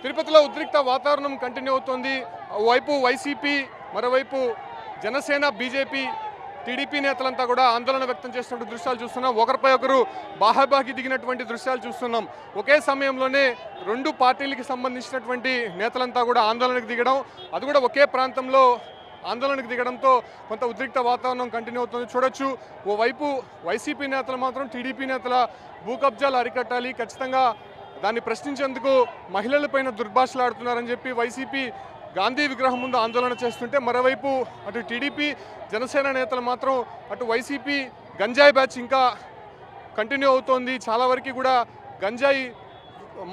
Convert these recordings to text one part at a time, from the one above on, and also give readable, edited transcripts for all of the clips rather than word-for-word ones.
తిరుపతిలో ఉద్రిక్త వాతావరణం కంటిన్యూ అవుతోంది. వైపు వైసీపీ, మరోవైపు జనసేన, బీజేపీ, టీడీపీ నేతలంతా కూడా ఆందోళన వ్యక్తం చేస్తున్న దృశ్యాలు చూస్తున్నాం. ఒకరిపై ఒకరు బాహాబాహి దిగినటువంటి దృశ్యాలు చూస్తున్నాం. ఒకే సమయంలోనే రెండు పార్టీలకి సంబంధించినటువంటి నేతలంతా కూడా ఆందోళనకు దిగడం, అది కూడా ఒకే ప్రాంతంలో ఆందోళనకు దిగడంతో కొంత ఉద్రిక్త వాతావరణం కంటిన్యూ అవుతుంది. చూడొచ్చు, ఓవైపు వైసీపీ నేతలు మాత్రం టీడీపీ నేతల భూ కబ్జాలు అరికట్టాలి, ఖచ్చితంగా దాన్ని ప్రశ్నించేందుకు మహిళలపైన దుర్భాషలాడుతున్నారని చెప్పి వైసీపీ గాంధీ విగ్రహం ముందు ఆందోళన చేస్తుంటే, మరోవైపు అటు టీడీపీ, జనసేన నేతలు మాత్రం అటు వైసీపీ గంజాయి బ్యాచ్ ఇంకా కంటిన్యూ అవుతోంది. చాలా వరకు కూడా గంజాయి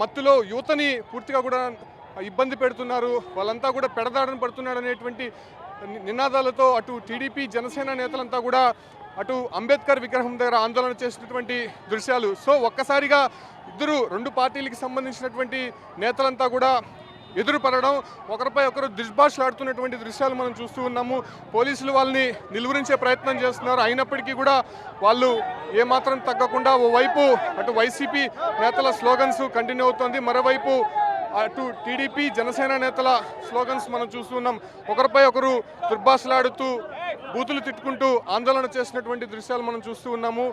మత్తులో యువతని పూర్తిగా కూడా ఇబ్బంది పెడుతున్నారు, వాళ్ళంతా కూడా పెడదాడని పడుతున్నాడు అనేటువంటి నినాదాలతో అటు టీడీపీ, జనసేన నేతలంతా కూడా అటు అంబేద్కర్ విగ్రహం దగ్గర ఆందోళన చేసినటువంటి దృశ్యాలు. సో ఒక్కసారిగా రెండు పార్టీలకి సంబంధించినటువంటి నేతలంతా కూడా ఎదురుపడడం, ఒకరిపై ఒకరు దుర్భాషలాడుతున్నటువంటి దృశ్యాలు మనం చూస్తూ ఉన్నాము. పోలీసులు వాళ్ళని నిలువరించే ప్రయత్నం చేస్తున్నారు, అయినప్పటికీ కూడా వాళ్ళు ఏమాత్రం తగ్గకుండా ఓవైపు అటు వైసీపీ నేతల స్లోగన్స్ కంటిన్యూ అవుతోంది, మరోవైపు అటు టీడీపీ, జనసేన నేతల స్లోగన్స్ మనం చూస్తున్నాం. ఒకరిపై ఒకరు దుర్భాషలాడుతూ, బూతులు తిట్టుకుంటూ ఆందోళన చేసినటువంటి దృశ్యాలు మనం చూస్తూ ఉన్నాము.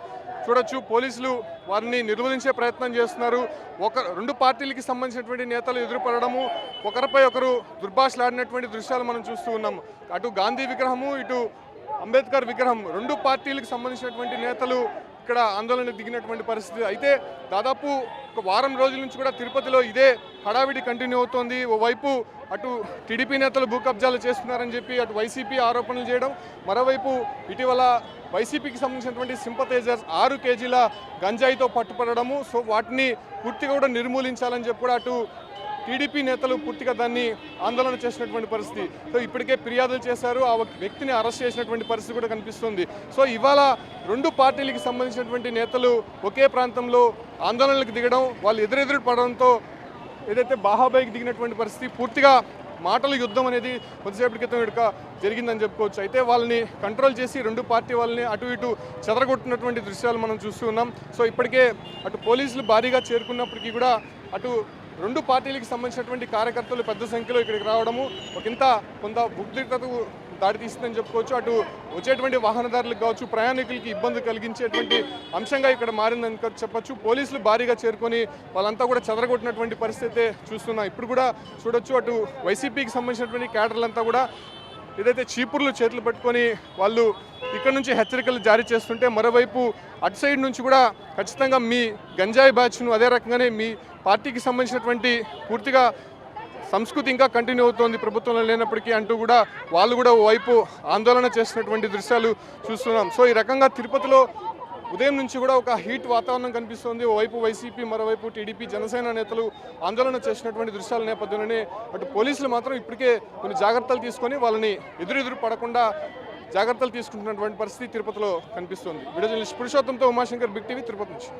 చూడొచ్చు, పోలీసులు వారిని నిర్వహించే ప్రయత్నం చేస్తున్నారు. రెండు పార్టీలకి సంబంధించినటువంటి నేతలు ఎదురుపడము, ఒకరిపై ఒకరు దుర్భాషలాడినటువంటి దృశ్యాలు మనం చూస్తూ ఉన్నాము. అటు గాంధీ విగ్రహము, ఇటు అంబేద్కర్ విగ్రహం, రెండు పార్టీలకు సంబంధించినటువంటి నేతలు ఇక్కడ ఆందోళనకు దిగినటువంటి పరిస్థితి. అయితే దాదాపు ఒక వారం రోజుల నుంచి కూడా తిరుపతిలో ఇదే హడావిడి కంటిన్యూ అవుతోంది. ఓవైపు అటు టీడీపీ నేతలు భూ కబ్జాలు చేస్తున్నారని చెప్పి అటు వైసీపీ ఆరోపణలు చేయడం, మరోవైపు ఇటీవల వైసీపీకి సంబంధించినటువంటి సింపథైజర్స్ 6 కేజీల గంజాయితో పట్టుపడము. సో వాటిని పూర్తిగా కూడా నిర్మూలించాలని చెప్పి కూడా అటు టీడీపీ నేతలు పూర్తిగా దాన్ని ఆందోళన చేసినటువంటి పరిస్థితి. సో ఇప్పటికే ఫిర్యాదులు చేశారు, ఆ వ్యక్తిని అరెస్ట్ చేసినటువంటి పరిస్థితి కూడా కనిపిస్తుంది. సో ఇవాళ రెండు పార్టీలకి సంబంధించినటువంటి నేతలు ఒకే ప్రాంతంలో ఆందోళనలకు దిగడం, వాళ్ళు ఎదురెదురు పడడంతో ఏదైతే బాహాబాయికి దిగినటువంటి పరిస్థితి, పూర్తిగా మాటల యుద్ధం అనేది కొద్దిసేపటి క్రితం ఇక జరిగిందని చెప్పుకోవచ్చు. అయితే వాళ్ళని కంట్రోల్ చేసి రెండు పార్టీ వాళ్ళని అటు ఇటు చెదరగొట్టినటువంటి దృశ్యాలు మనం చూస్తూ ఉన్నాం. సో ఇప్పటికే అటు పోలీసులు భారీగా చేరుకున్నప్పటికీ కూడా అటు రెండు పార్టీలకు సంబంధించినటువంటి కార్యకర్తలు పెద్ద సంఖ్యలో ఇక్కడికి రావడము కొంత ఉద్రిక్తతకు దారితీస్తుందని చెప్పుకోవచ్చు. అటు వచ్చేటువంటి వాహనదారులకు కావచ్చు, ప్రయాణికులకి ఇబ్బంది కలిగించేటువంటి అంశంగా ఇక్కడ మారిందని చెప్పొచ్చు. పోలీసులు భారీగా చేరుకొని వాళ్ళంతా కూడా చెదరగొట్టినటువంటి పరిస్థితి చూస్తున్నాం. ఇప్పుడు కూడా చూడొచ్చు, అటు వైసీపీకి సంబంధించినటువంటి క్యాడర్లంతా కూడా ఏదైతే చీపుర్లు చేతులు పెట్టుకొని వాళ్ళు ఇక్కడ నుంచి హెచ్చరికలు జారీ చేస్తుంటే, మరోవైపు అటు సైడ్ నుంచి కూడా ఖచ్చితంగా మీ గంజాయి బ్యాచ్ను, అదే రకంగానే మీ పార్టీకి సంబంధించినటువంటి పూర్తిగా సంస్కృతి ఇంకా కంటిన్యూ అవుతోంది ప్రభుత్వంలో లేనప్పటికీ అంటూ కూడా వాళ్ళు కూడా ఓవైపు ఆందోళన చేసినటువంటి దృశ్యాలు చూస్తున్నాం. సో ఈ రకంగా తిరుపతిలో ఉదయం నుంచి కూడా ఒక హీట్ వాతావరణం కనిపిస్తోంది. ఓవైపు వైసీపీ, మరోవైపు టీడీపీ, జనసేన నేతలు ఆందోళన చేసినటువంటి దృశ్యాల నేపథ్యంలోనే అటు పోలీసులు మాత్రం ఇప్పటికే కొన్ని జాగ్రత్తలు తీసుకొని వాళ్ళని ఎదురెదురు పడకుండా జాగ్రత్తలు తీసుకుంటున్నటువంటి పరిస్థితి తిరుపతిలో కనిపిస్తోంది. వీడియో జర్నలిస్ట్ పురుషోత్తంతో ఉమాశంకర్, బిగ్ టీవీ, తిరుపతి నుంచి.